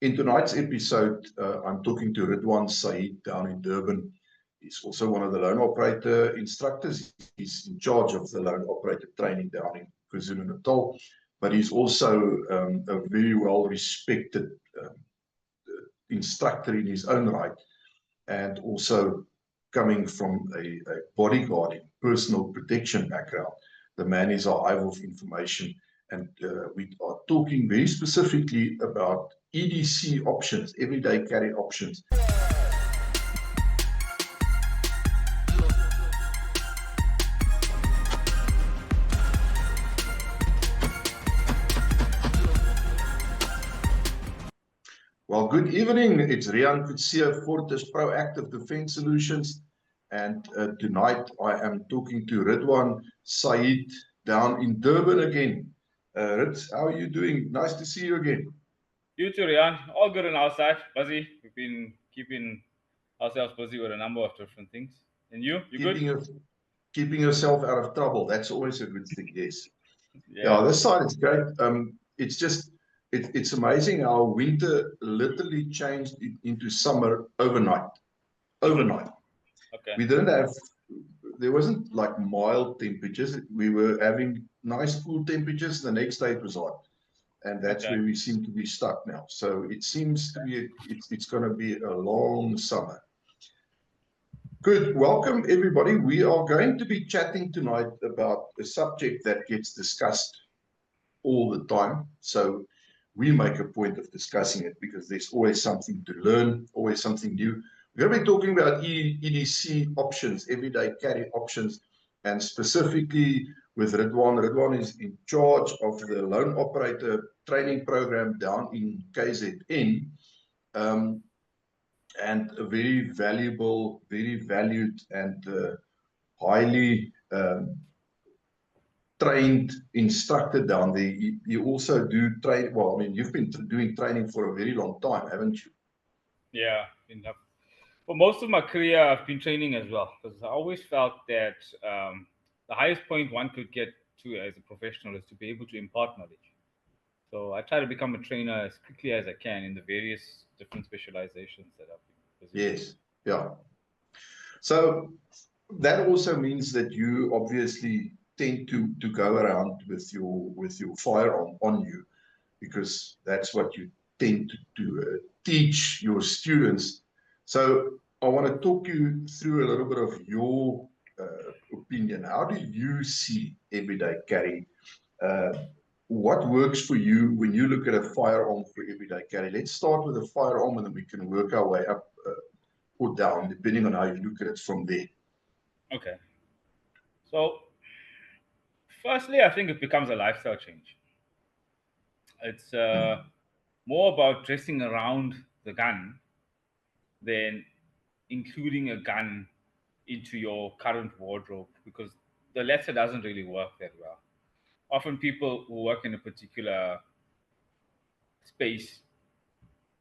In tonight's episode, I'm talking to Ridwaan Syed down in Durban. He's also one of the loan operator instructors. He's in charge of the loan operator training down in KwaZulu-Natal, but he's also a very well-respected instructor in his own right, and also coming from a bodyguarding, personal protection background. The man is our hive of information, and we are talking very specifically about EDC options, everyday carry options. Well, good evening. It's Rian Kutsia, Fortis Proactive Defense Solutions. And tonight I am talking to Ridwaan Syed down in Durban again. Ritz, how are you doing? Nice to see you again. You too, Rian. All good on our side. Busy. We've been keeping ourselves busy with a number of different things. And you? You good? Keeping yourself out of trouble. That's always a good thing, yes. Yeah. This side is great. It's just, it's amazing how winter literally changed into summer overnight. Overnight. Okay. We didn't have, there wasn't like mild temperatures. We were having nice cool temperatures. The next day it was hot. And that's where we seem to be stuck now. So it seems to be, it's going to be a long summer. Good. Welcome, everybody. We are going to be chatting tonight about a subject that gets discussed all the time. So we make a point of discussing it because there's always something to learn, always something new. We're going to be talking about EDC options, everyday carry options, and specifically with Ridwaan. Ridwaan is in charge of the loan operator training program down in KZN. And a very valuable, very valued, and highly trained instructor down there. You also do train. Well, I mean, you've been doing training for a very long time, haven't you? Yeah. For most of my career, I've been training as well, because I always felt that the highest point one could get to as a professional is to be able to impart knowledge. So I try to become a trainer as quickly as I can in the various different specializations that I've been busy with. Yes. Yeah. So that also means that you obviously tend to go around with your firearm on you, because that's what you tend to teach your students. So I want to talk you through a little bit of your opinion. How do you see everyday carry? What works for you when you look at a firearm for everyday carry? Let's start with a firearm, and then we can work our way up or down, depending on how you look at it from there. Okay. So, firstly, I think it becomes a lifestyle change. It's more about dressing around the gun than including a gun into your current wardrobe, because the latter doesn't really work that well. Often, people who work in a particular space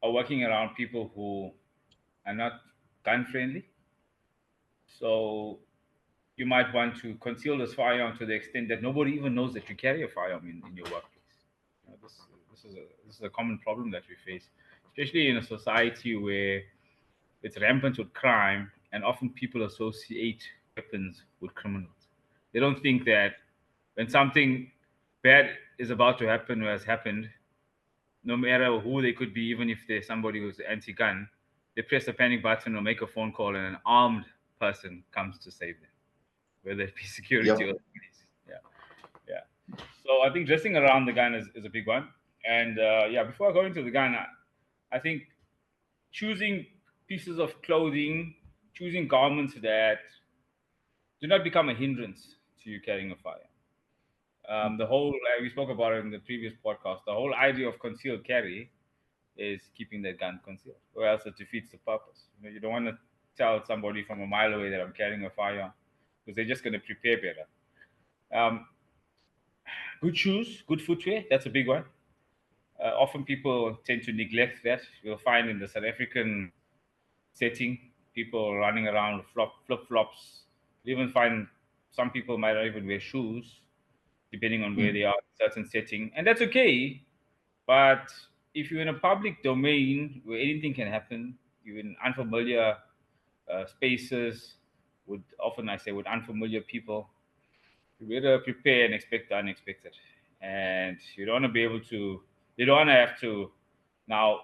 are working around people who are not gun friendly. So, you might want to conceal this firearm to the extent that nobody even knows that you carry a firearm in your workplace. This is a common problem that we face, especially in a society where it's rampant with crime, and often people associate weapons with criminals. They don't think that when something bad is about to happen or has happened, no matter who they could be, even if they're somebody who's anti-gun, they press a panic button or make a phone call, and an armed person comes to save them, whether it be security or police. Yeah, yeah. So I think dressing around the gun is a big one. And before I go into the gun, I think choosing pieces of clothing, choosing garments that do not become a hindrance to you carrying a fire. The whole, we spoke about it in the previous podcast, the whole idea of concealed carry is keeping that gun concealed, or else it defeats the purpose. You don't want to tell somebody from a mile away that I'm carrying a fire, because they're just going to prepare better. Good shoes, good footwear, that's a big one. Often people tend to neglect that. You'll find in the South African setting, people running around with flip-flops. You even find some people might not even wear shoes, depending on where they are in a certain setting. And that's okay, but if you're in a public domain where anything can happen, you're in unfamiliar spaces with, often I say, with unfamiliar people, you better prepare and expect the unexpected. And you don't want to be able to, you don't want to have to now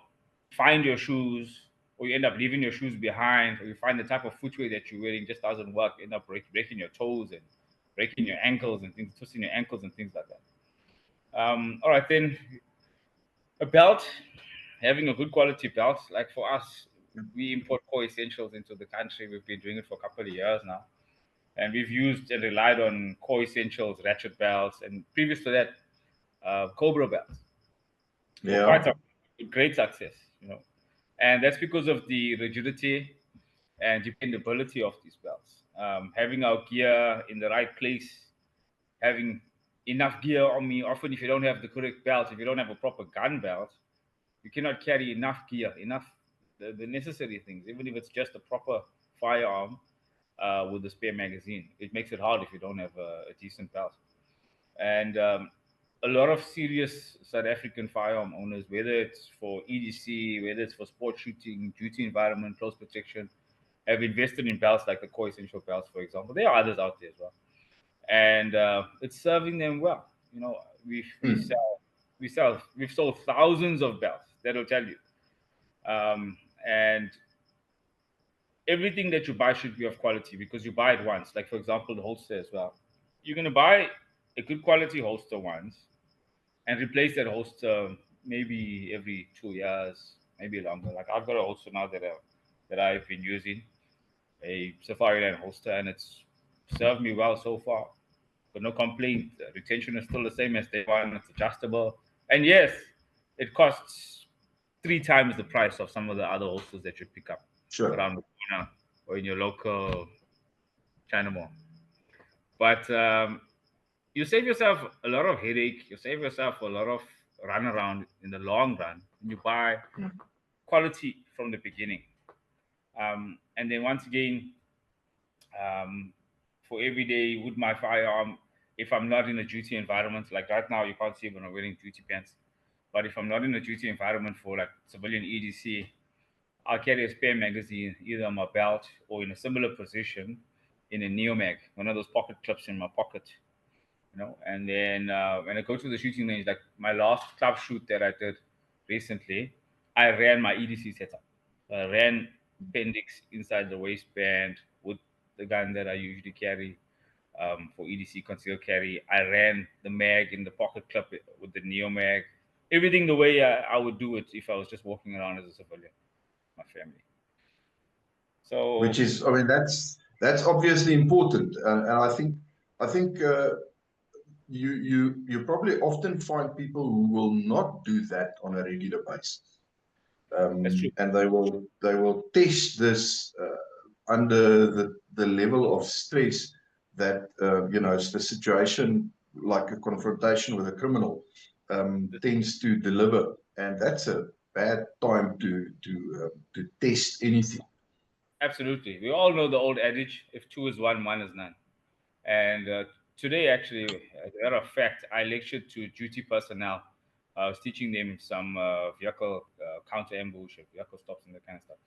find your shoes, or you end up leaving your shoes behind, or you find the type of footwear that you're wearing just doesn't work, end up breaking your toes and breaking your ankles and things, twisting your ankles and things like that. All right, then a belt, having a good quality belt. Like for us, we import core essentials into the country. We've been doing it for a couple of years now, and we've used and relied on core essentials, ratchet belts, and previous to that, Cobra belts for quite Yeah. some great success. And that's because of the rigidity and dependability of these belts. Having our gear in the right place, having enough gear on me. Often, if you don't have the correct belt, if you don't have a proper gun belt, you cannot carry enough gear, enough the necessary things. Even if it's just a proper firearm with a spare magazine, it makes it hard if you don't have a decent belt. And a lot of serious South African firearm owners, whether it's for EDC, whether it's for sport shooting, duty environment, close protection, have invested in belts like the core essential belts, for example. There are others out there as well, and it's serving them well. We've sold thousands of belts. That'll tell you, and everything that you buy should be of quality because you buy it once. Like for example, the holster as well. You're gonna buy a good quality holster once and replace that holster maybe every 2 years, maybe longer. Like I've got a holster now that I've been using, a Safari Line holster, and it's served me well so far. But no complaint. The retention is still the same as day one. It's adjustable, and yes, it costs 3 times the price of some of the other holsters that you pick up Sure. around the corner or in your local China mall. But you save yourself a lot of headache. You save yourself a lot of run around in the long run. When you buy quality from the beginning. And then once again, um, for every day with my firearm, if I'm not in a duty environment, like right now, you can't see when I'm wearing duty pants. But if I'm not in a duty environment for like civilian EDC, I'll carry a spare magazine either on my belt or in a similar position in a neo mag, one of those pocket clips in my pocket. And then when I go to the shooting range, like my last club shoot that I did recently, I ran my EDC setup. I ran appendix inside the waistband with the gun that I usually carry for EDC concealed carry. I ran the mag in the pocket clip with the neo mag. Everything the way I would do it if I was just walking around as a civilian, my family. Which So is, I mean, that's obviously important, and I think you probably often find people who will not do that on a regular basis, that's true. and they will test this under the level of stress that it's the situation like a confrontation with a criminal tends to deliver, and that's a bad time to test anything. Absolutely. We all know the old adage: if two is one, one is none. And today, actually, as a matter of fact, I lectured to duty personnel. I was teaching them some vehicle counter ambush, vehicle stops, and that kind of stuff.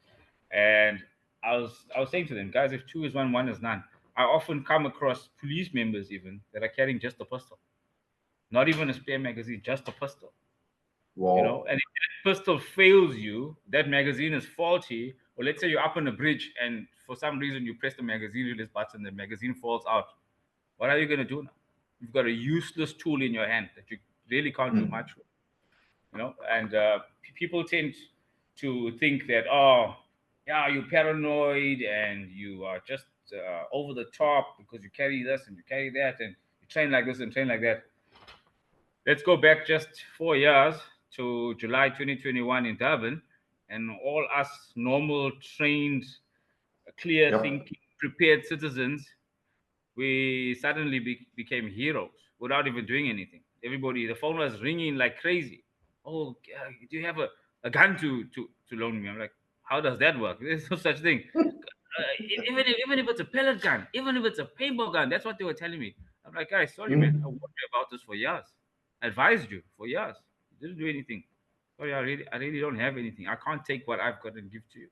And I was saying to them, guys, if two is one, one is none. I often come across police members even that are carrying just a pistol, not even a spare magazine, just a pistol. Wow. And if that pistol fails you, that magazine is faulty. Or let's say you're up on a bridge and for some reason you press the magazine release button, the magazine falls out. What are you going to do now? You've got a useless tool in your hand that you really can't do Mm. much with. And people tend to think that, oh, yeah, you're paranoid and you are just over the top because you carry this and you carry that and you train like this and train like that. Let's go back just 4 years to July 2021 in Durban, and all us normal, trained, clear Yep. thinking, prepared citizens, we suddenly became heroes without even doing anything. Everybody, the phone was ringing like crazy. Oh, do you have a gun to loan me? I'm like, how does that work? There's no such thing. Even if it's a pellet gun, even if it's a paintball gun, that's what they were telling me. I'm like, guys, sorry, man. I Mm. warned you about this for years. I advised you for years. You didn't do anything. sorry, I really don't have anything. I can't take what I've got and give to you.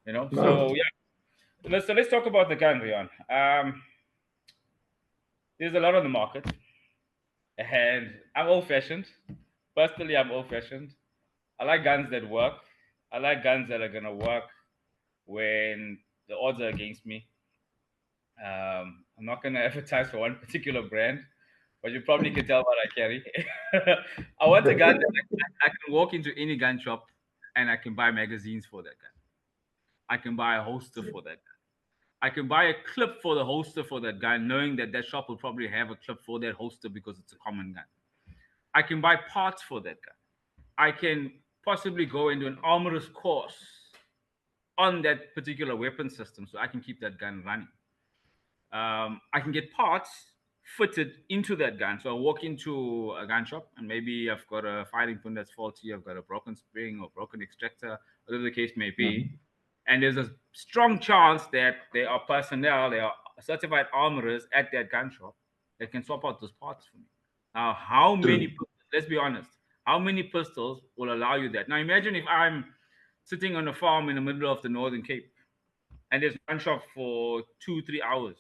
You know. No. So yeah, let's talk about the gun, Rian. There's a lot on the market, and I'm old-fashioned. Personally, I'm old-fashioned. I like guns that work. I like guns that are gonna work when the odds are against me. I'm not gonna advertise for one particular brand, but you probably can tell what I carry. I want a gun that I can walk into any gun shop and I can buy magazines for that gun. I can buy a holster for that gun. I can buy a clip for the holster for that gun, knowing that that shop will probably have a clip for that holster because it's a common gun. I can buy parts for that gun. I can possibly go into an armorer's course on that particular weapon system so I can keep that gun running. I can get parts fitted into that gun. So I walk into a gun shop and maybe I've got a firing pin that's faulty, I've got a broken spring or broken extractor, whatever the case may be. Mhm. And there's a strong chance that there are personnel, there are certified armorers at that gun shop that can swap out those parts for me. Now, how many, True. let's be honest, how many pistols will allow you that? Now, imagine if I'm sitting on a farm in the middle of the Northern Cape and there's gun shop for 2-3 hours.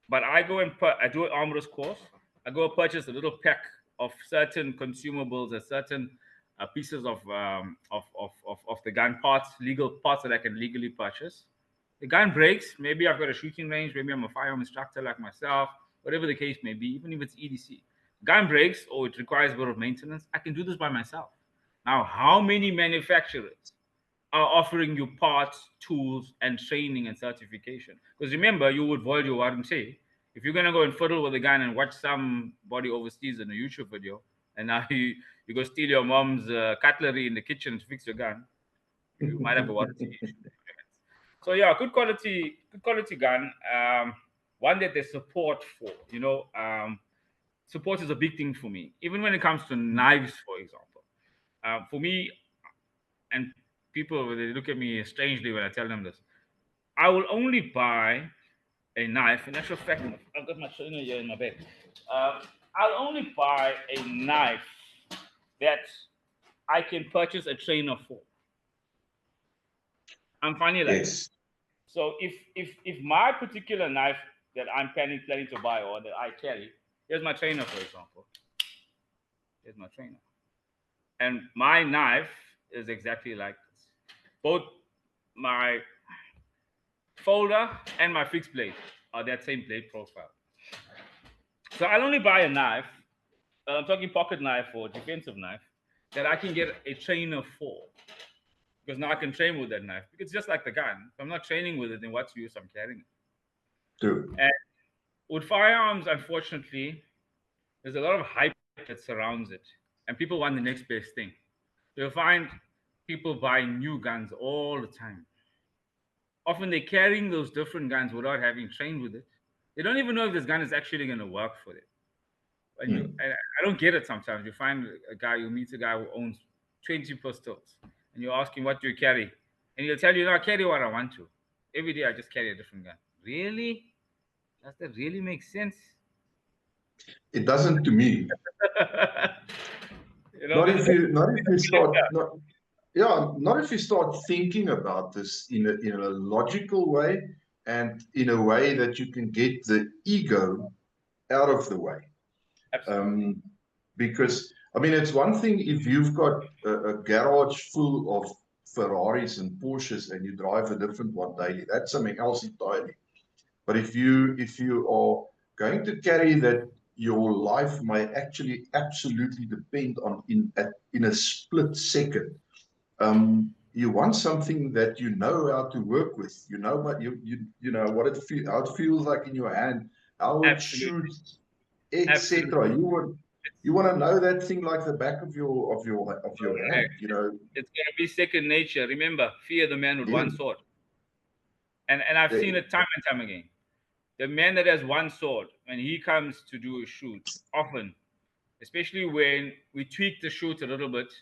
But I go and I do an armorer's course. I go and purchase a little pack of certain consumables and certain pieces of the gun parts, legal parts that I can legally purchase. The gun breaks. Maybe I've got a shooting range. Maybe I'm a firearm instructor like myself. Whatever the case may be, even if it's EDC, gun breaks or it requires a bit of maintenance. I can do this by myself. Now, how many manufacturers are offering you parts, tools, and training and certification? Because remember, you would void your warranty. If you're gonna go and fiddle with a gun and watch somebody overseas in a YouTube video, and now you go steal your mom's cutlery in the kitchen to fix your gun, you might have a warranty issue. So yeah, good quality gun. One that there's support for. Support is a big thing for me. Even when it comes to knives, for example. For me, and people they look at me strangely when I tell them this. I will only buy a knife. In actual fact, I've got my trainer here in my bed. I'll only buy a knife that I can purchase a trainer for. I'm funny like that. Yes. So if my particular knife that I'm planning to buy or that I carry, here's my trainer, for example. Here's my trainer. And my knife is exactly like this. Both my folder and my fixed blade are that same blade profile. So I'll only buy a knife, I'm talking pocket knife or defensive knife, that I can get a trainer for. Because now I can train with that knife. It's just like the gun. If I'm not training with it, then what's the use I'm carrying it? True. And with firearms, unfortunately, there's a lot of hype that surrounds it. And people want the next best thing. You'll find people buying new guns all the time. Often they're carrying those different guns without having trained with it. They don't even know if this gun is actually going to work for them. And I don't get it sometimes. You find you meet a guy who owns 20 pistols, and you ask him, what do you carry? And he'll tell you, no, I carry what I want to. Every day I just carry a different gun. Really? Does that really make sense? It doesn't to me. Not if you start not if you start thinking about this in a logical way and in a way that you can get the ego out of the way. Because I mean, it's one thing if you've got a garage full of Ferraris and Porsches and you drive a different one daily, that's something else entirely. But if you are going to carry that your life may actually absolutely depend on in a split second, you want something that you know how to work with. You know what you know what how it feels like in your hand, how it shoots, etc. You want to know that thing like the back of your hand. You know, it's going to be second nature. Remember, fear the man with one sword. And I've seen it time and time again. The man that has one sword, when he comes to do a shoot, often, especially when we tweak the shoot a little bit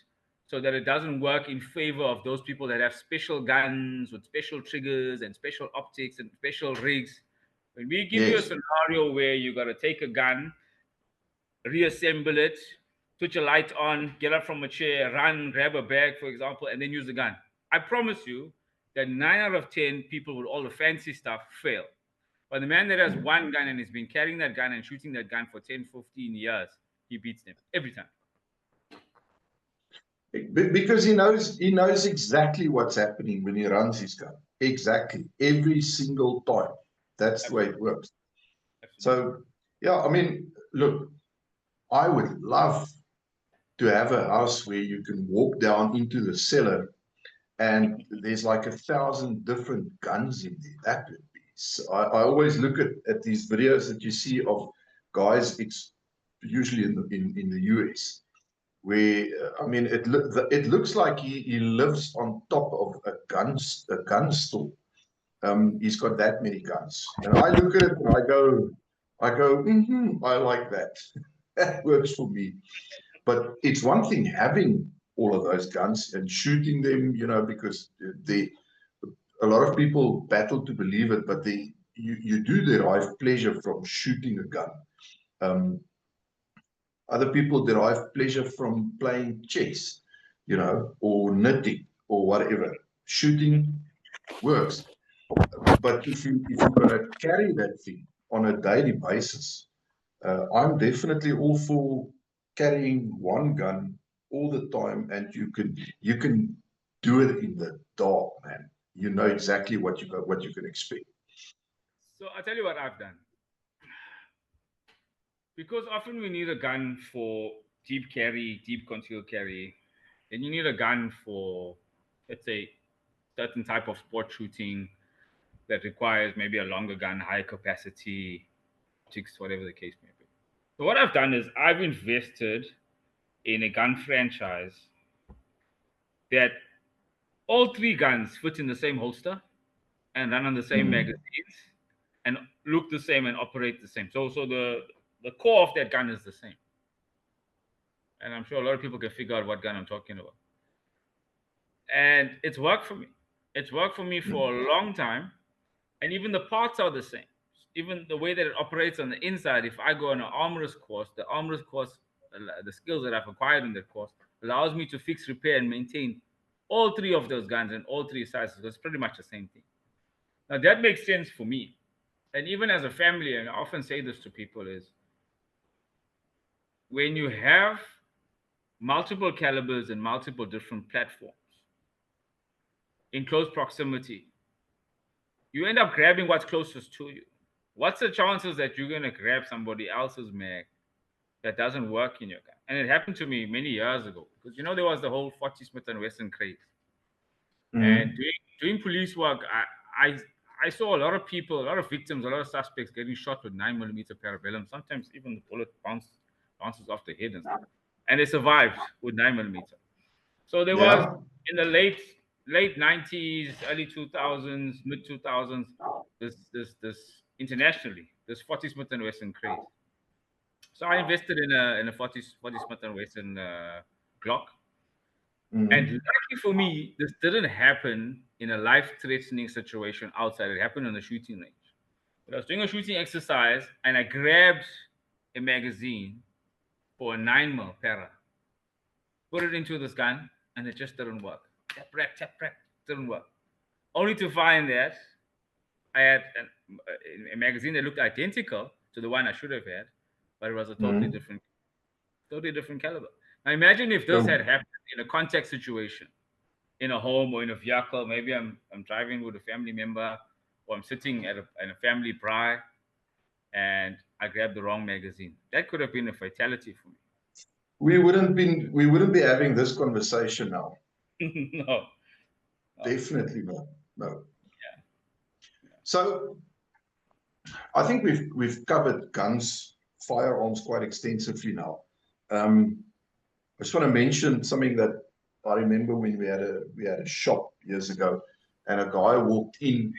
so that it doesn't work in favor of those people that have special guns with special triggers and special optics and special rigs. When we give you a scenario where you got to take a gun, reassemble it, switch a light on, get up from a chair, run, grab a bag, for example, and then use the gun. I promise you that 9 out of 10 people with all the fancy stuff fail. But the man that has one gun and has been carrying that gun and shooting that gun for 10, 15 years, he beats them every time. Because he knows exactly what's happening when he runs his gun. Exactly. Every single time. That's the way it works. So, yeah, I mean, look, I would love to have a house where you can walk down into the cellar and there's like 1,000 different guns in there. That would be. So I always look at these videos that you see of guys. It's usually in the US, where I mean, it looks like he lives on top of a gun store. He's got that many guns, and I look at it and I go, I like that. That works for me. But it's one thing having all of those guns and shooting them, because a lot of people battle to believe it, but you do derive pleasure from shooting a gun. Other people derive pleasure from playing chess, or knitting or whatever. Shooting works. But if you're going to carry that thing on a daily basis, I'm definitely all for carrying one gun all the time, and you can do it in the dark, man. You know exactly what you can expect. So I'll tell you what I've done. Because often we need a gun for deep carry, deep concealed carry. Then you need a gun for, let's say, certain type of sport shooting that requires maybe a longer gun, higher capacity, jigs, whatever the case may be. So what I've done is I've invested in a gun franchise that all three guns fit in the same holster and run on the same magazines and look the same and operate the same. So the core of that gun is the same. And I'm sure a lot of people can figure out what gun I'm talking about. And it's worked for me. It's worked for me for a long time. And even the parts are the same. Even the way that it operates on the inside, if I go on an armorer's course, the skills that I've acquired in that course allows me to fix, repair, and maintain all three of those guns and all three sizes. It's pretty much the same thing. Now that makes sense for me. And even as a family, and I often say this to people, is when you have multiple calibers and multiple different platforms in close proximity, you end up grabbing what's closest to you. What's the chances that you're going to grab somebody else's mag that doesn't work in your gun? And it happened to me many years ago, because there was the whole 40 Smith & Wesson craze. And doing police work, I saw a lot of people, a lot of victims, a lot of suspects getting shot with 9mm parabellum. Sometimes even the bullet bounces off the head and stuff. And they survived with 9mm. So there was, in the late 90s, early 2000s, mid 2000s, this internationally, this 40 Smith & Wesson craze. So I invested in a 40 Smith & Wesson Glock. And lucky for me, this didn't happen in a life-threatening situation outside. It happened on a shooting range. But I was doing a shooting exercise, and I grabbed a magazine for a 9mm para, put it into this gun, and it just didn't work. Tap, didn't work. Only to find that I had a magazine that looked identical to the one I should have had, but it was a totally different caliber. Now imagine if this had happened in a contact situation, in a home or in a vehicle. Maybe I'm driving with a family member, or I'm sitting at a family braai, and I grabbed the wrong magazine. That could have been a fatality for me. We wouldn't be having this conversation now. No. Definitely not. No. Yeah. So I think we've covered guns, firearms quite extensively now. I just want to mention something that I remember when we had a shop years ago, and a guy walked in,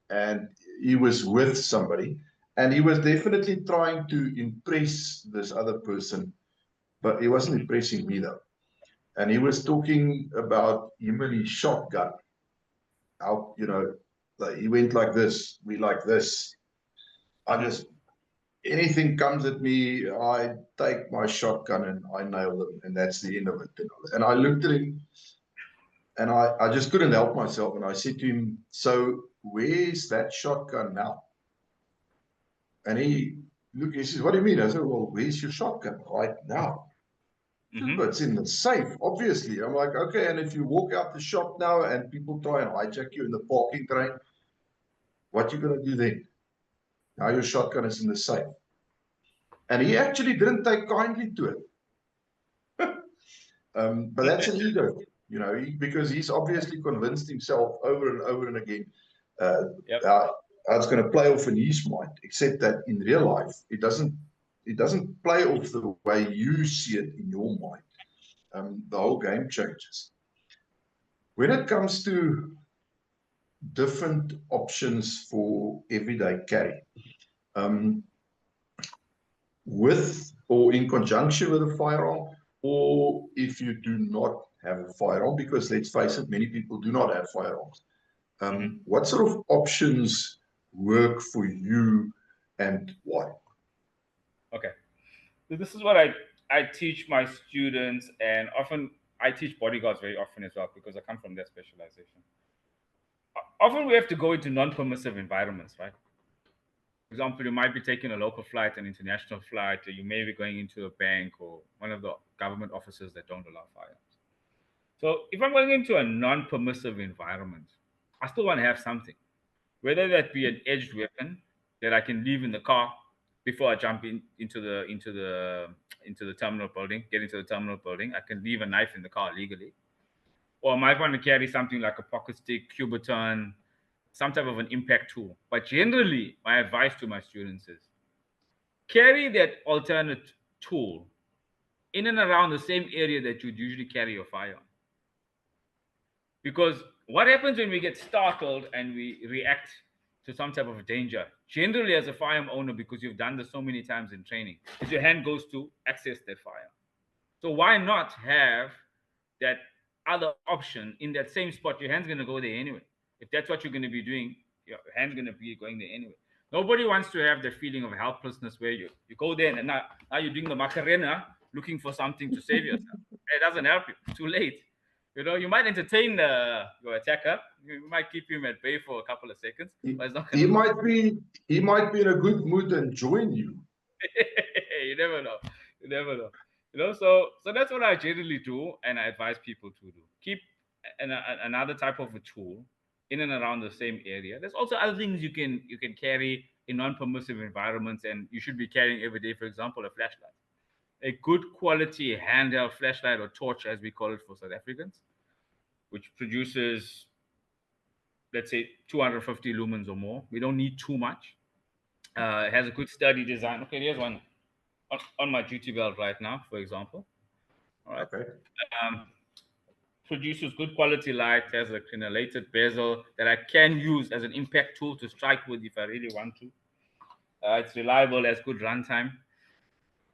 and he was with somebody, and he was definitely trying to impress this other person, but he wasn't impressing me though. And he was talking about him and his shotgun. How, like he went like this, we like this. I just anything comes at me, I take my shotgun and I nail them, and that's the end of it. And I looked at him, and I just couldn't help myself, and I said to him, "So where's that shotgun now?" And he says, "What do you mean?" I said, "Well, where's your shotgun right now?" Mm-hmm. It's in the safe, obviously. I'm like, okay, and if you walk out the shop now and people try and hijack you in the parking train, what you gonna do then? Now your shotgun is in the safe. And he actually didn't take kindly to it. But that's an ego, because he's obviously convinced himself over and over and again Yep. how it's going to play off in his mind, except that in real life, it doesn't play off the way you see it in your mind. The whole game changes. When it comes to different options for everyday carry, um, with or in conjunction with a firearm, or if you do not have a firearm, because let's face it, many people do not have firearms. Mm-hmm. What sort of options work for you and why? Okay. So this is what I teach my students, and often I teach bodyguards very often as well because I come from that specialization. Often we have to go into non-permissive environments, right? For example, you might be taking a local flight, an international flight, or you may be going into a bank or one of the government offices that don't allow firearms. So if I'm going into a non-permissive environment, I still want to have something, whether that be an edged weapon that I can leave in the car before I jump into the terminal building, get into the terminal building. I can leave a knife in the car legally, or I might want to carry something like a pocket stick, cubiton, some type of an impact tool. But generally, my advice to my students is carry that alternate tool in and around the same area that you'd usually carry your firearm. Because what happens when we get startled and we react to some type of danger, generally as a firearm owner, because you've done this so many times in training, is your hand goes to access that firearm. So why not have that other option in that same spot? Your hand's going to go there anyway. If that's what you're going to be doing, your hand's going to be going there anyway. Nobody wants to have the feeling of helplessness where you go there and now you're doing the Macarena looking for something to save yourself. It doesn't help you. It's too late. You might entertain your attacker. You might keep him at bay for a couple of seconds, but it's not going He to might be he might be in a good mood and join you. you never know. You never know. So that's what I generally do, and I advise people to do. Keep another type of a tool in and around the same area. There's also other things you can carry in non-permissive environments, and you should be carrying every day. For example, a flashlight, a good quality handheld flashlight or torch, as we call it for South Africans, which produces, let's say, 250 lumens or more. We don't need too much. It has a good sturdy design. Okay, here's one on my duty belt right now, for example. All right. Okay. Um, Produces good quality light, has a crenelated bezel that I can use as an impact tool to strike with if I really want to. It's reliable, has good runtime.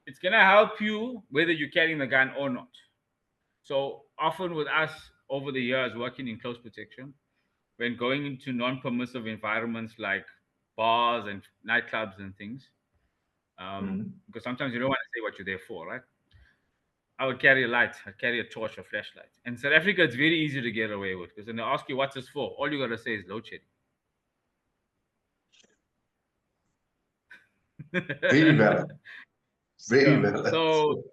It's going to help you whether you're carrying the gun or not. So often with us over the years working in close protection, when going into non-permissive environments like bars and nightclubs and things, because sometimes you don't want to say what you're there for, right? I would carry a light. I'd carry a torch or flashlight. In South Africa, it's very easy to get away with because when they ask you what's this for, all you got to say is load shedding. Very valid. Very Yeah. valid. So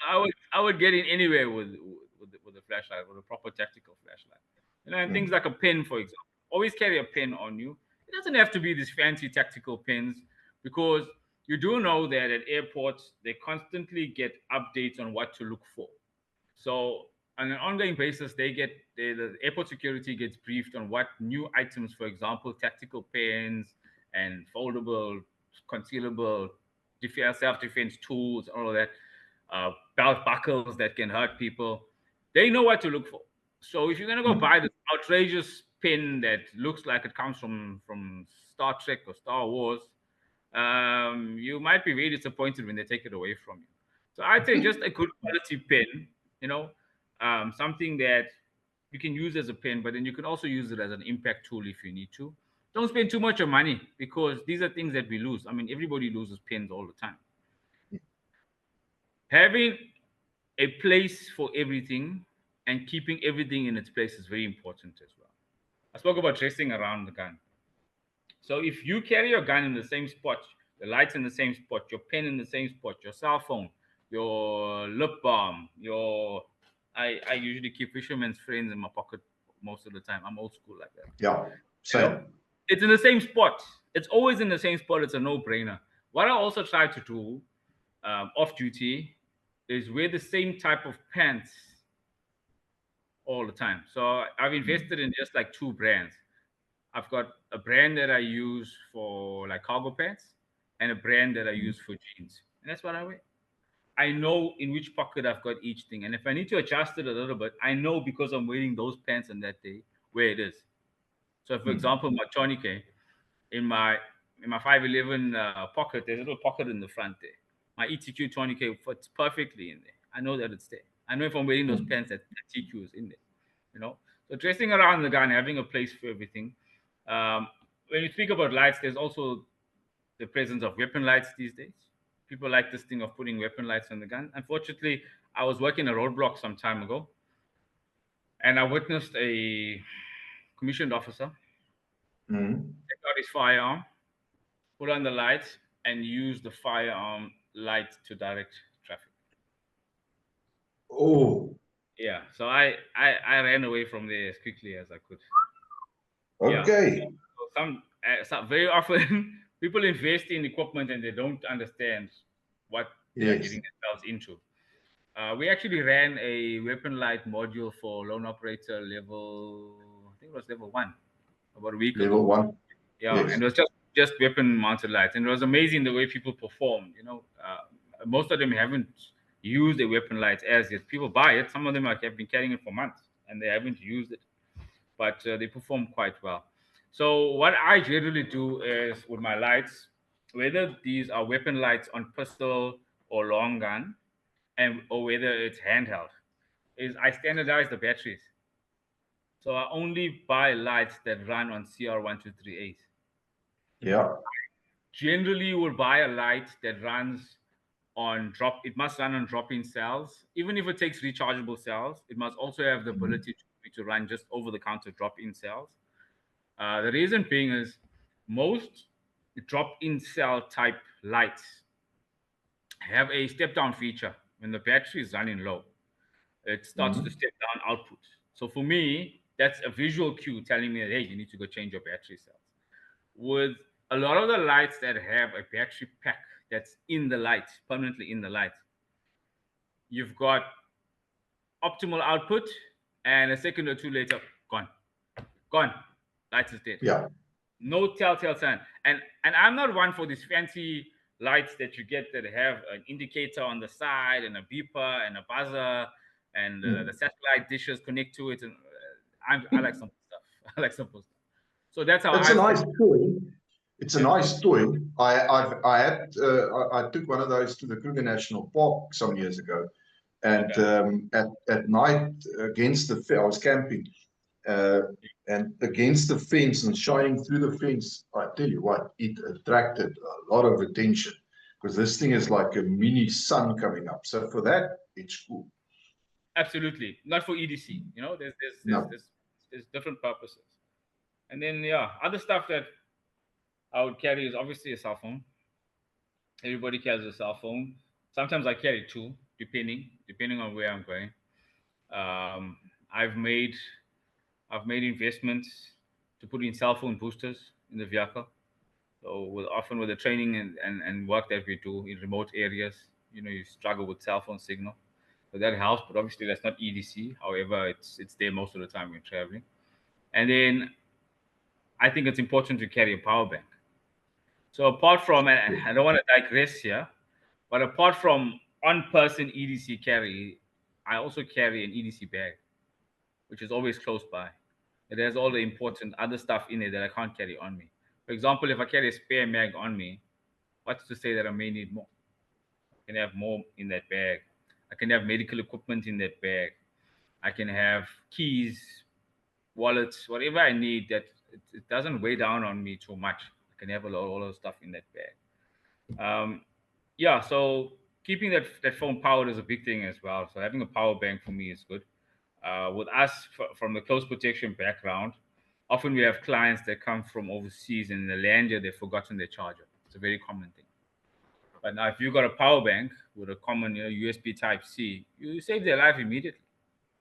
I would get in anywhere with a flashlight, with a proper tactical flashlight. And things like a pen, for example. Always carry a pen on you. It doesn't have to be these fancy tactical pens because you do know that at airports they constantly get updates on what to look for. So on an ongoing basis, the airport security gets briefed on what new items, for example, tactical pens and foldable, concealable self-defense tools, all of that, belt buckles that can hurt people. They know what to look for. So if you're gonna go buy this outrageous pin that looks like it comes from Star Trek or Star Wars, you might be really disappointed when they take it away from you. So I'd say just a good quality pen, you know, something that you can use as a pen, but then you can also use it as an impact tool if you need to. don't spend too much of money, because these are things that we lose. I mean, everybody loses pens all the time. Having a place for everything and keeping everything in its place is very important as well. I spoke about dressing around the gun. So if you carry your gun in the same spot, the lights in the same spot, your pen in the same spot, your cell phone, your lip balm, your I usually keep fisherman's friends in my pocket most of the time. I'm old school like that. Yeah, You know, same. it's in the same spot. It's always in the same spot. It's a no-brainer. What I also try to do off duty is wear the same type of pants all the time. So I've invested in just like two brands. I've got a brand that I use for like cargo pants and a brand that I use for jeans. And that's what I wear. I know in which pocket I've got each thing. And if I need to adjust it a little bit, I know because I'm wearing those pants on that day where it is. So for example, my tourniquet in my 511 pocket, there's a little pocket in the front there. My ETQ tourniquet fits perfectly in there. I know that it's there. I know if I'm wearing those pants that TQ is in there. You know, so dressing around the gun, having a place for everything. When you speak about lights, there's also the presence of weapon lights these days. People like this thing of putting weapon lights on the gun. Unfortunately, I was working a roadblock some time ago, and I witnessed a commissioned officer take out his firearm, put on the lights, and use the firearm light to direct traffic. Oh, Yeah, so I ran away from there as quickly as I could. Yeah, okay. some very often people invest in equipment and they don't understand what they are Yes. getting themselves into. We actually ran a weapon light module for lone operator level, I think it was level 1, about a week Level ago. 1. Yeah, Yes. and it was just weapon mounted lights, and it was amazing the way people performed. You know, most of them haven't used a weapon light as yet. People buy it. Some of them have been carrying it for months and they haven't used it, but they perform quite well. So what I generally do is with my lights, whether these are weapon lights on pistol or long gun, and or whether it's handheld, is I standardize the batteries. So I only buy lights that run on CR1238. Yeah. Generally, you will buy a light that runs on drop. It must run on drop-in cells. Even if it takes rechargeable cells, it must also have the ability to run just over-the-counter drop-in cells. The reason being is most drop-in cell type lights have a step-down feature. When the battery is running low, it starts to step down output. So for me, that's a visual cue telling me that, hey, you need to go change your battery cells. With a lot of the lights that have a battery pack that's in the light, permanently in the light, you've got optimal output, and a second or two later, gone. Lights is dead. Yeah. No telltale sign. And I'm not one for these fancy lights that you get that have an indicator on the side and a beeper and a buzzer and the satellite dishes connect to it. And I like simple stuff. I like simple stuff. So that's how It's I a start. nice toy. It's a nice toy. I took one of those to the Kruger National Park some years ago, and Okay. at night against I was camping, uh, and against the fence and shining through the fence. I tell you what, it attracted a lot of attention because this thing is like a mini sun coming up. So for that, it's cool. Absolutely. Not for EDC. You know, No. there's different purposes. And then yeah, other stuff that I would carry is obviously a cell phone. Everybody carries a cell phone. Sometimes I carry two, depending on where I'm going. Um, I've made I've made investments to put in cell phone boosters in the vehicle. So often with the training and work that we do in remote areas, you know, you struggle with cell phone signal. So that helps, but obviously that's not EDC. However, it's there most of the time when traveling. And then I think it's important to carry a power bank. So apart from, and I don't want to digress here, but apart from on-person EDC carry, I also carry an EDC bag, which is always close by. It has all the important other stuff in it that I can't carry on me. For example, if I carry a spare mag on me, what's to say that I may need more? I can have more in that bag. I can have medical equipment in that bag. I can have keys, wallets, whatever I need that it doesn't weigh down on me too much. I can have all of stuff in that bag. Yeah, so keeping that phone powered is a big thing as well. So having a power bank for me is good. With us from the close protection background, often we have clients that come from overseas and in the land here they've forgotten their charger. It's a very common thing. But now if you've got a power bank with a common USB Type C, you save their life immediately.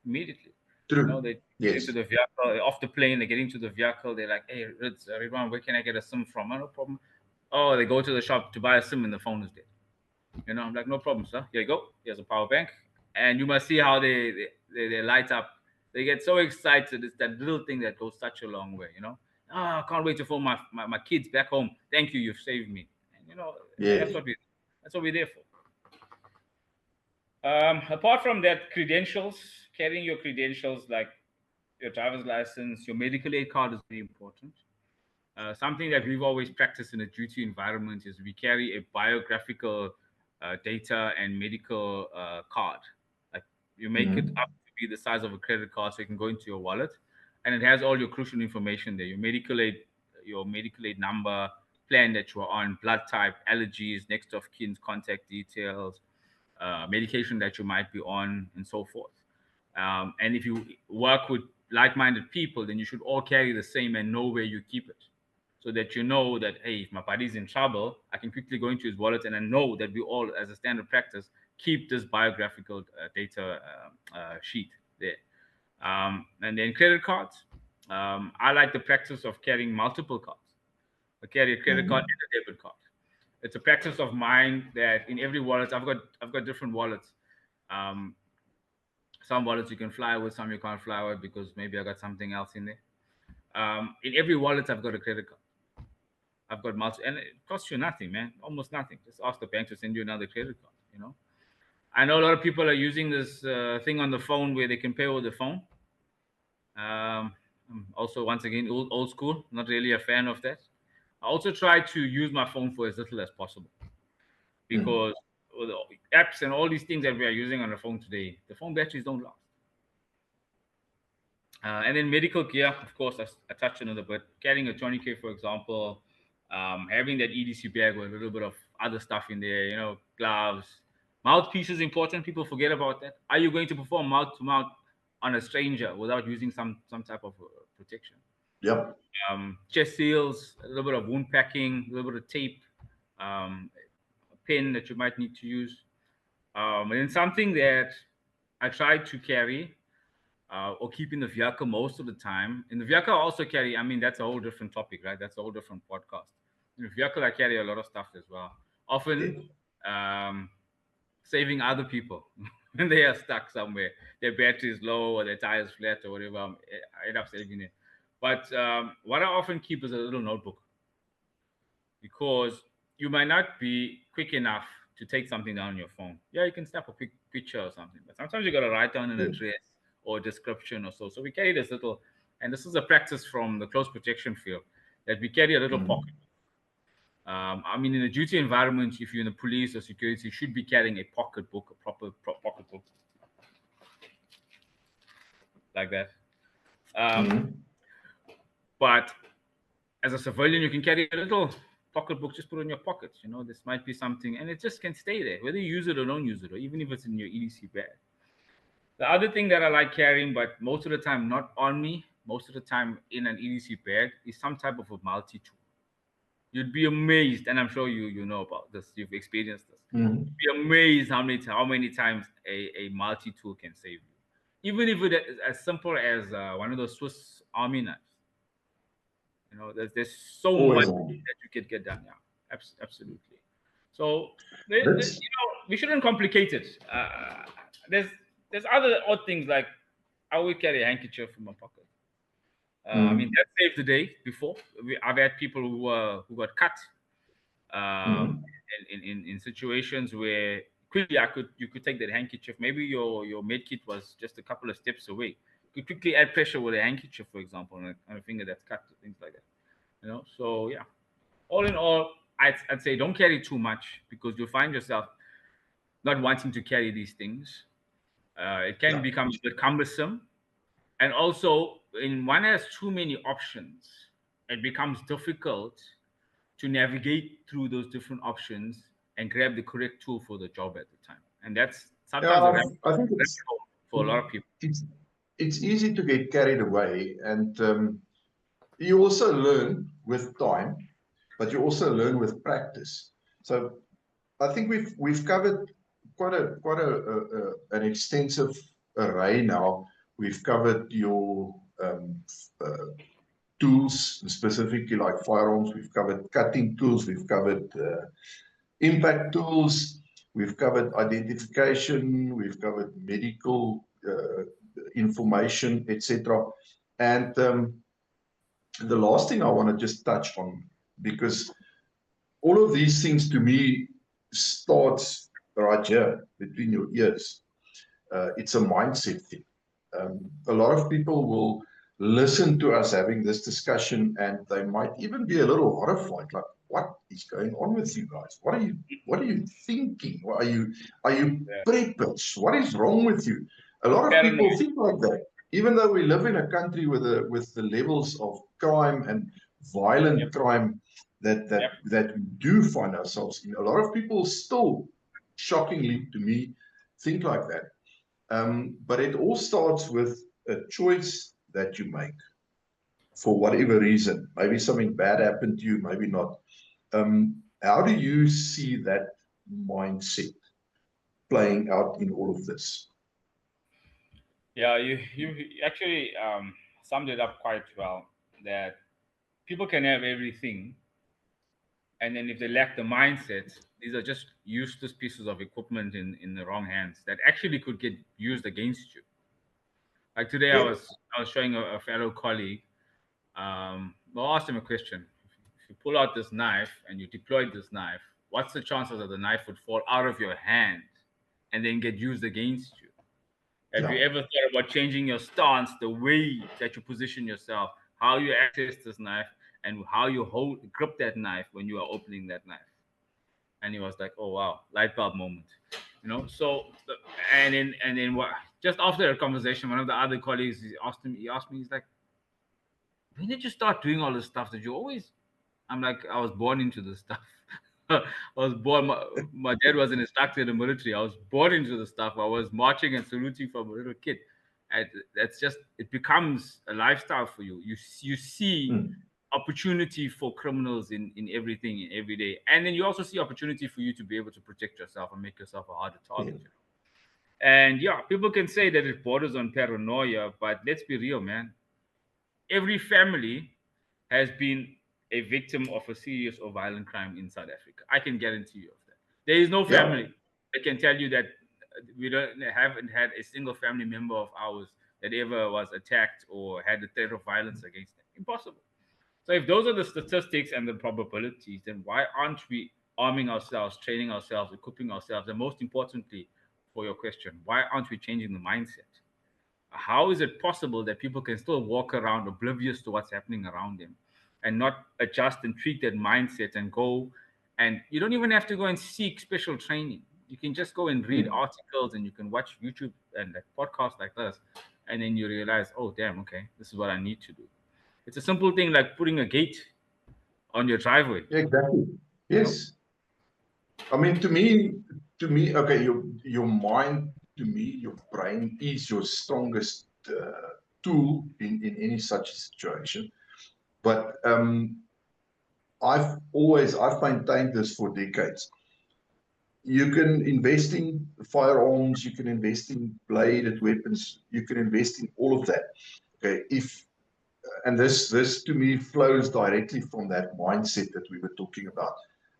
Immediately. True. They get into Yes. the vehicle, off the plane, they get into the vehicle, they're like, hey, Ridwaan, where can I get a SIM from? Oh, no problem. Oh, they go to the shop to buy a SIM and the phone is dead. I'm like, no problem, sir. Here you go. Here's a power bank. And you must see how they light up. They get so excited. It's that little thing that goes such a long way. I can't wait to phone my kids back home. Thank you, you've saved me. And Yes. that's what we're there for. Apart from that, credentials, carrying your credentials like your driver's license, your medical aid card is very important. Something that we've always practiced in a duty environment is we carry a biographical data and medical card. Like you make it Mm-hmm. up to be the size of a credit card, so you can go into your wallet, and it has all your crucial information there. Your medical aid number, plan that you're on, blood type, allergies, next of kin's contact details, medication that you might be on, and so forth. And if you work with like-minded people, then you should all carry the same and know where you keep it, so that you know that hey, if my buddy's in trouble, I can quickly go into his wallet, and I know that we all, as a standard practice, keep this biographical data sheet there. And then credit cards. I like the practice of carrying multiple cards. I carry a credit card Mm-hmm. and a debit card. It's a practice of mine that in every wallet I've got different wallets. Um, some wallets you can fly with, some you can't fly with because maybe I got something else in there. In every wallet I've got a credit card. I've got multi, and it costs you nothing, man. Almost nothing. Just ask the bank to send you another credit card. I know a lot of people are using this thing on the phone where they can pay with the phone. Also, once again, old school. Not really a fan of that. I also try to use my phone for as little as possible Mm-hmm. because with the apps and all these things that we are using on the phone today, the phone batteries don't last. And then medical gear, of course, I touched on it, but carrying a tourniquet, for example, having that EDC bag with a little bit of other stuff in there, gloves, mouthpiece is important. People forget about that. Are you going to perform mouth to mouth on a stranger without using some type of protection? Yep. Chest seals, a little bit of wound packing, a little bit of tape, a pin that you might need to use, and then something that I try to carry or keep in the vehicle most of the time. In the vehicle, I also carry, I mean, that's a whole different topic, right? That's a whole different podcast. In the vehicle, I carry a lot of stuff as well. Often Yes. um, saving other people when they are stuck somewhere. Their battery is low or their tire is flat or whatever. I end up saving it. But what I often keep is a little notebook because you might not be quick enough to take something down on your phone. Yeah, you can snap a quick picture or something, but sometimes you got to write down an Yes. address or a description or so. So we carry this little, and this is a practice from the close protection field that we carry a little Mm-hmm. pocket. I mean, in a duty environment, if you're in the police or security, you should be carrying a pocket book, a proper pocket book like that. Um, Mm-hmm. but as a civilian, you can carry a little pocketbook, just put it in your pocket. This might be something, and it just can stay there, whether you use it or don't use it, or even if it's in your EDC bag. The other thing that I like carrying, but most of the time not on me, most of the time in an EDC bag, is some type of a multi tool. You'd be amazed, and I'm sure you know about this. You've experienced this. Mm-hmm. You'd be amazed how many times a multi tool can save you, even if it is as simple as one of those Swiss Army knives. There's so much Always handy. that you could get done. Yeah, absolutely. So That's we shouldn't complicate it. There's there's other odd things like I will carry a handkerchief in my pocket. I mean mm-hmm. that saved the day before. I've had people who got cut um, Mm-hmm. in situations where quickly you could take that handkerchief. Maybe your med kit was just a couple of steps away. You could quickly add pressure with a handkerchief, for example, on a finger that's cut, things like that. So yeah, all in all, I'd say don't carry too much because you'll find yourself not wanting to carry these things. It can Yeah. become a bit cumbersome, and also when one has too many options, it becomes difficult to navigate through those different options and grab the correct tool for the job at the time. And that's sometimes a Yeah, rabbit I think hole for a lot of people. it's it's easy to get carried away, and you also learn with time, but you also learn with practice. So I think we've covered an extensive array now. We've covered your uh, tools, specifically like firearms. We've covered cutting tools. We've covered impact tools. We've covered identification. We've covered medical information, etc. And the last thing I want to just touch on, because all of these things to me starts right here between your ears. It's a mindset thing. A lot of people will listen to us having this discussion, and they might even be a little horrified, like, "What is going on with you guys? What are you thinking? Are you Yeah. preppers? What is wrong with you?" A lot of people Paranoid. think like that, even though we live in a country with the levels of crime and Yep. violent crime Yep. that we do find ourselves in. A lot of people still, shockingly to me, think like that. But it all starts with a choice that you make for whatever reason. Maybe something bad happened to you, maybe not. How do you see that mindset playing out in all of this? Yeah, you actually summed it up quite well. That people can have everything, and then if they lack the mindset, these are just useless pieces of equipment in the wrong hands that actually could get used against you. Like today, Yeah, I was showing a fellow colleague. Well, I asked him a question. If you pull out this knife and you deploy this knife, what's the chances that the knife would fall out of your hand and then get used against you? Have you yeah, ever thought about changing your stance, the way that you position yourself, how you access this knife, and how you grip that knife when you are opening that knife? And he was like, "Oh wow, light bulb moment," you know. So, and then what? Just after a conversation, one of the other colleagues he asked me, he's like, "When did you start doing all this stuff? Did you always?" I'm like, "I was born into this stuff." I was born. My dad was an instructor in the military. I was born into the stuff. I was marching and saluting from a little kid. And that's just it becomes a lifestyle for you. You see mm, opportunity for criminals in everything in every day, and then you also see opportunity for you to be able to protect yourself and make yourself a harder yeah, target. You know? And yeah, people can say that it borders on paranoia, but let's be real, man. Every family has been a victim of a serious or violent crime in South Africa. I can guarantee you of that. There is no yeah, family that can tell you that we haven't had a single family member of ours that ever was attacked or had the threat of violence against them. Impossible. So if those are the statistics and the probabilities, then why aren't we arming ourselves, training ourselves, equipping ourselves, and most importantly, for your question, why aren't we changing the mindset? How is it possible that people can still walk around oblivious to what's happening around them and not adjust and tweak that mindset and go? And you don't even have to go and seek special training. You can just go and read mm, articles and you can watch YouTube and like podcasts like this. And then you realize, oh, damn, okay, this is what I need to do. It's a simple thing like putting a gate on your driveway, yeah, exactly. you know? Yes. I mean, to me, okay, your mind, to me, your brain is your strongest tool in any such situation. But I've maintained this for decades. You can invest in firearms, you can invest in bladed weapons, you can invest in all of that. Okay, if and this to me flows directly from that mindset that we were talking about,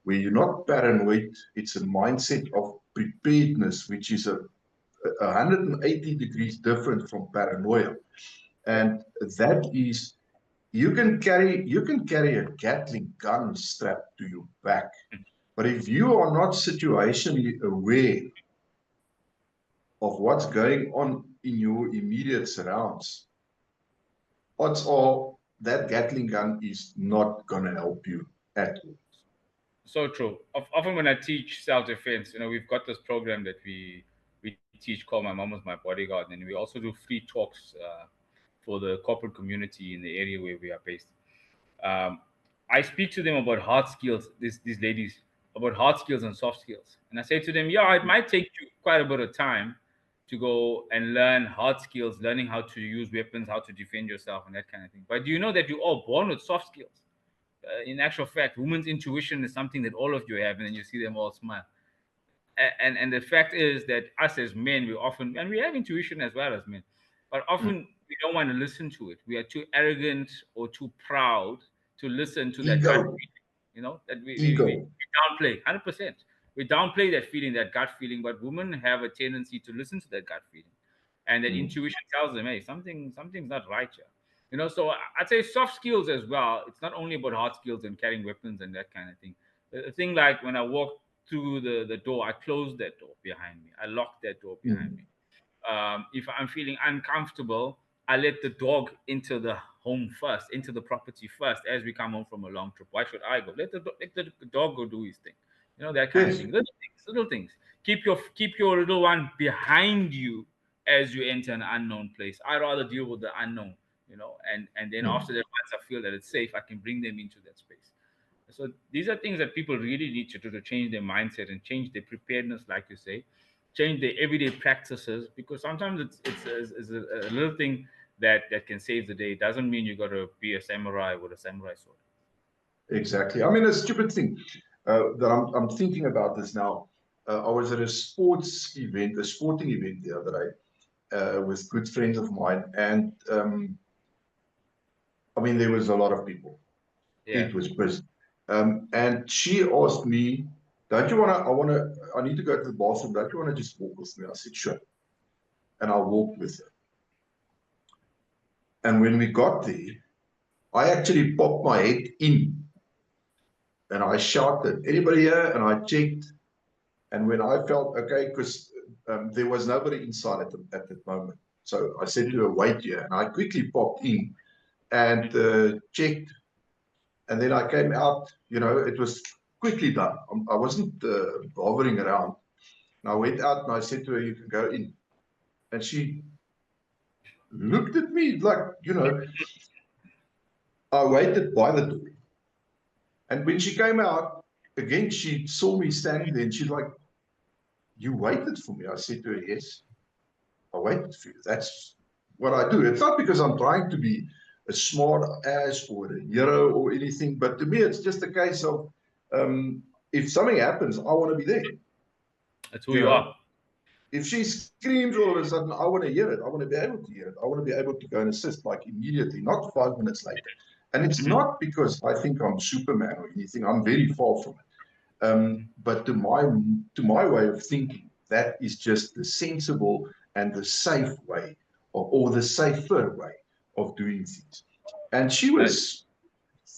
where you're not paranoid. It's a mindset of preparedness, which is a 180 degrees different from paranoia. Yeah. And that is, you can carry a Gatling gun strapped to your back, but if you are not situationally aware of what's going on in your immediate surrounds, odds are that Gatling gun is not going to help you at all. So true. Often when I teach self-defense, you know, we've got this program that we teach called "My Mom Was My Bodyguard," and we also do free talks for the corporate community in the area where we are based. Um, I speak to them about hard skills, these ladies, about hard skills and soft skills. And I say to them, yeah, it might take you quite a bit of time to go and learn hard skills, learning how to use weapons, how to defend yourself, and that kind of thing. But do you know that you're all born with soft skills? In actual fact, women's intuition is something that all of you have, and then you see them all smile. And the fact is that us as men, we often, and we have intuition as well as men, but often we don't want to listen to it. We are too arrogant or too proud to listen to that gut Ego, feeling. You know that we ego. downplay 100%. We downplay that feeling, that gut feeling, but women have a tendency to listen to that gut feeling, and that Mm. intuition tells them, hey, something's not right here. So I'd say soft skills as well. It's not only about hard skills and carrying weapons and that kind of thing. The thing like when I walk through the door, I close that door behind me. I lock that door behind Mm. me. If I'm feeling uncomfortable, I let the dog into the home first, into the property first as we come home from a long trip. Why should I go? Let the dog go do his thing. That kind of Yes. thing. Little things, little things. Keep your little one behind you as you enter an unknown place. I rather deal with the unknown, and then Mm. after that, once I feel that it's safe, I can bring them into that space. So these are things that people really need to do to change their mindset and change their preparedness, like you say, change their everyday practices. Because sometimes it's a little thing that can save the day. It doesn't mean you got to be a samurai with a samurai sword. Exactly. I mean, a stupid thing that I'm thinking about this now. I was at a sports event, a sporting event the other day with good friends of mine, and I mean, there was a lot of people. Yeah. It was busy. And she asked me, "Don't you want to? I need to go to the bathroom. Don't you want to just walk with me?" I said, "Sure." And I walked with her. And when we got there, I actually popped my head in and I shouted, "Anybody here?" And I checked. And when I felt okay, because there was nobody inside at that moment. So I said to her, "Wait here." And I quickly popped in and checked. And then I came out, it was quickly done. I wasn't bothering around. And I went out and I said to her, "You can go in." And she looked at me like, I waited by the door. And when she came out, again, she saw me standing there and she's like, "You waited for me?" I said to her, "Yes, I waited for you. That's what I do." It's not because I'm trying to be a smart ass or a hero or anything, but to me, it's just a case of if something happens, I want to be there. That's who You you are. know, if she screams all of a sudden, I want to hear it. I want to be able to hear it. I want to be able to go and assist like immediately, not 5 minutes later. And it's not because I think I'm Superman or anything. I'm very far from it. But to my way of thinking, that is just the sensible and the safe way, or the safer way of doing things. And she Right. was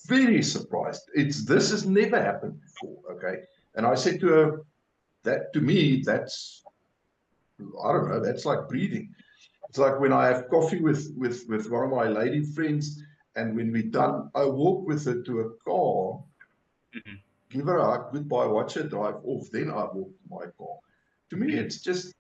very surprised. This has never happened before. Okay. And I said to her, that to me, I don't know, that's like breathing. It's like when I have coffee with one of my lady friends, and when we're done, I walk with her to a car, give her a hug, goodbye, watch her drive off, then I walk to my car. To me, it's just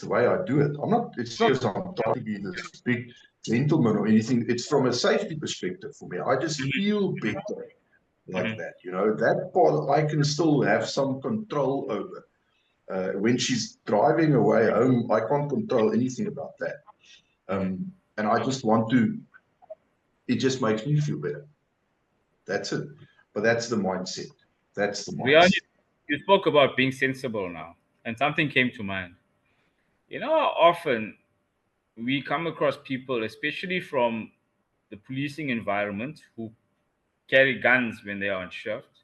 the way I do it. It's not because I'm trying to be this big gentleman or anything. It's from a safety perspective for me. I just feel better like that. That part I can still have some control over. When she's driving away home, I can't control anything about that. And I just want to, it just makes me feel better. That's it. But that's the mindset. That's the Rian, mindset. you spoke about being sensible now, and something came to mind. You know how often we come across people, especially from the policing environment, who carry guns when they are on shift,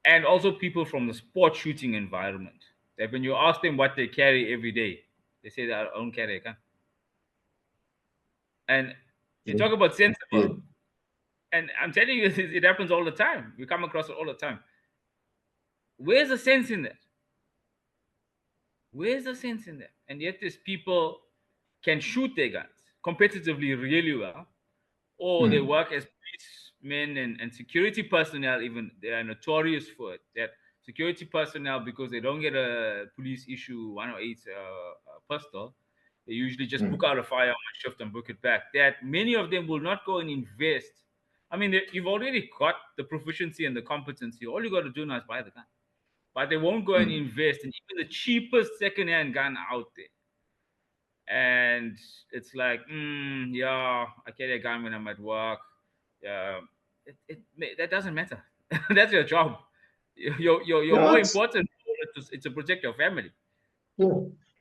and also people from the sport shooting environment. That when you ask them what they carry every day, they say they don't carry a gun. And you Yeah. talk about Yeah. sensible, and I'm telling you, it happens all the time. We come across it all the time. Where's the sense in that? Where's the sense in that? And yet, these people can shoot their guns competitively really well, or they Mm. work as policemen and security personnel. Even they are notorious for it. That security personnel, because they don't get a police issue 108 pistol, They usually just book out a firearm on shift and book it back. That many of them will not go and invest. I mean, you've already got the proficiency and the competency. All you got to do now is buy the gun. But they won't go and invest in even the cheapest second-hand gun out there. And it's like, yeah, I carry a gun when I'm at work. Yeah, that doesn't matter. That's your job. You're Yeah, more important. It's to protect your family. yeah.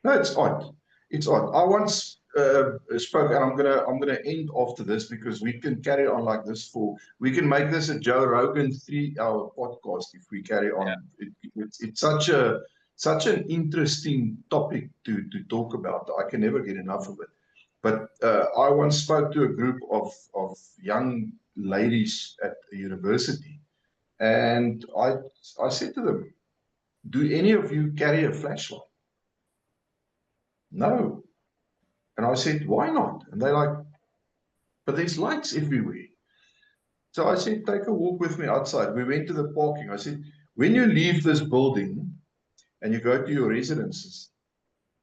No, it's odd. It's odd. I once spoke, and I'm gonna end after this because we can carry on like this we can make this a Joe Rogan 3-hour podcast if we carry on. It's such an interesting topic to talk about. I can never get enough of it. But I once spoke to a group of young ladies at a university, and I said to them, "Do any of you carry a flashlight?" No. And I said, "Why not?" And they're like, "But there's lights everywhere." So I said, "Take a walk with me outside." We went to the parking. I said, "When you leave this building and you go to your residences,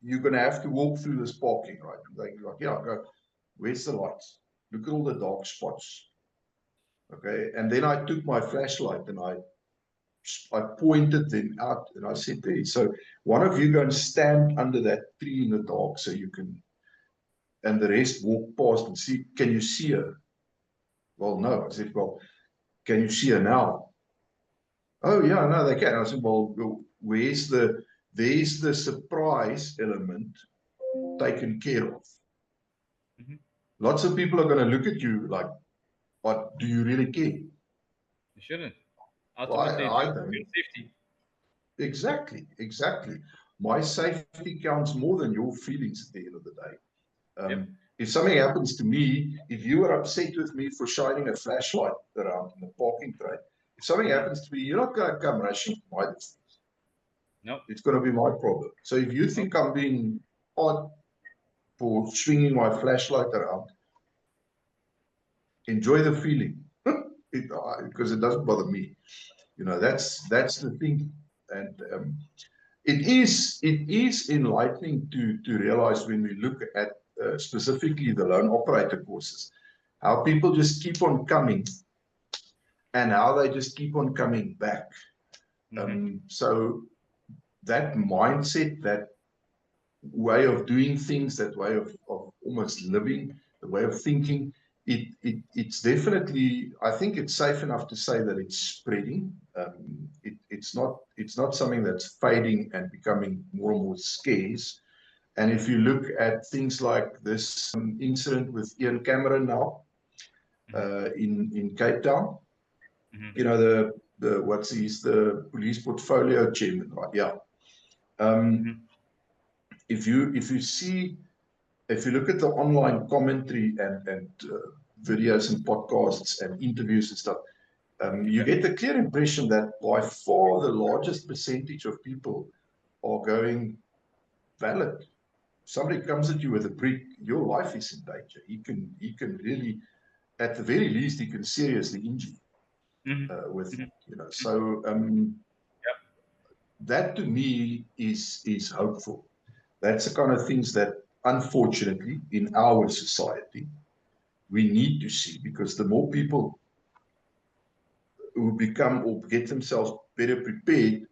you're going to have to walk through this parking, right?" And they're like, "Yeah." I go, "Where's the lights? Look at all the dark spots." Okay. And then I took my flashlight and I pointed them out and I said, "There, so one of you go and stand under that tree in the dark so you can," and the rest walk past and see, "Can you see her?" "Well, no." I said, "Well, can you see her now?" "Oh, yeah, no, they can." I said, "Well, there's the surprise element taken care of." Lots of people are going to look at you like, "But do you really care?" You shouldn't. Well, Ultimately, it's I your don't. safety. Exactly. My safety counts more than your feelings at the end of the day. If something happens to me, if you are upset with me for shining a flashlight around in the parking train, if something happens to me, you're not going to come rushing to my defense. No. It's going to be my problem. So if you think I'm being odd for swinging my flashlight around, enjoy the feeling, because it doesn't bother me. That's the thing. And it is enlightening to realize when we look at specifically the lone operator courses, how people just keep on coming and how they just keep on coming back. So that mindset, that way of doing things, that way of almost living, the way of thinking, it's definitely, I think it's safe enough to say that it's spreading. It's not something that's fading and becoming more and more scarce. And if you look at things like this incident with Ian Cameron now in Cape Town, he's the police portfolio chairman, right? Yeah. If you look at the online commentary and videos and podcasts and interviews and stuff, you get the clear impression that by far the largest percentage of people are going valid. Somebody comes at you with a brick, your life is in danger. He can really, at the very least, he can seriously injure you with it. So that to me is hopeful. That's the kind of things that, unfortunately, in our society, we need to see, because the more people who become or get themselves better prepared,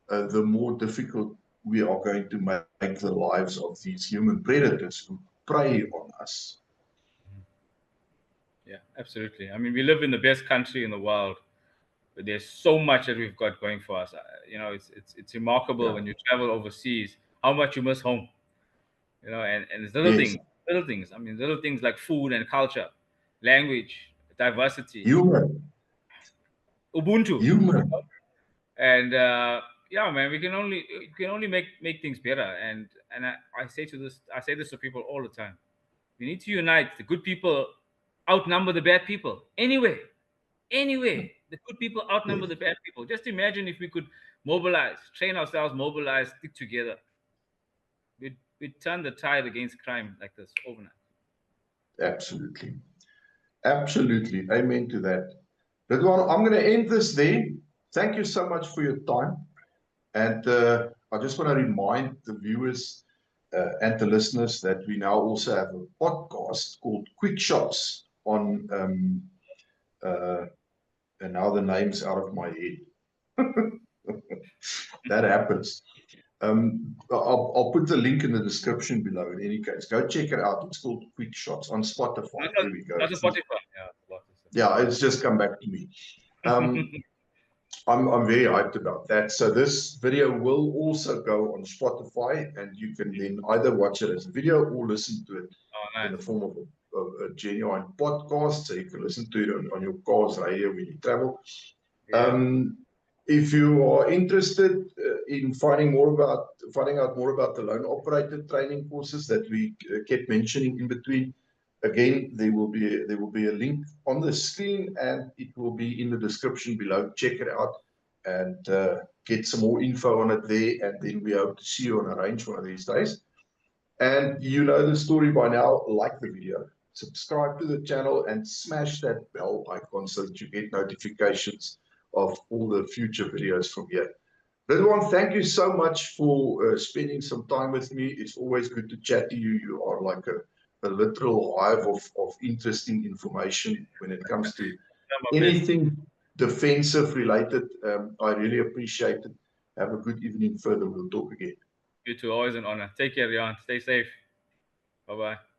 the more difficult we are going to make the lives of these human predators who prey on us. Yeah, absolutely. I mean, we live in the best country in the world, but there's so much that we've got going for us. It's remarkable when you travel overseas how much you miss home. And it's little things. I mean, little things like food and culture, language, diversity, Humor. Ubuntu. Humor. And yeah, man, we can only make things better. And I say this to people all the time. We need to unite. The good people outnumber the bad people. Anyway, the good people outnumber the bad people. Just imagine if we could mobilize, train ourselves, mobilize, stick together. We'd turn the tide against crime like this overnight. Absolutely. Absolutely. Amen to that. Ridwaan, I'm going to end this there. Thank you so much for your time. And I just want to remind the viewers and the listeners that we now also have a podcast called Quick Shots on, and now the name's out of my head. That happens. I'll put the link in the description below. In any case, go check it out. It's called Quick Shots on Spotify. There we go. That's a Spotify. Yeah, it's just come back to me. I'm very hyped about that. So this video will also go on Spotify, and you can then either watch it as a video or listen to it in the form of a genuine podcast. So you can listen to it on your car's radio when you travel. Yeah. If you are interested in finding out more about the loan operator training courses that we kept mentioning in between, again, there will be a link on the screen, and it will be in the description below. Check it out and get some more info on it there, and then we hope to see you on a range one of these days. And you know the story by now. Like the video, subscribe to the channel, and smash that bell icon so that you get notifications of all the future videos from here. Ridwaan, thank you so much for spending some time with me. It's always good to chat to you. You are like a literal hive of interesting information when it comes to anything defensive related. I really appreciate it. Have a good evening further. We'll talk again. You too. Always an honor. Take care, Ridwaan. Stay safe. Bye-bye.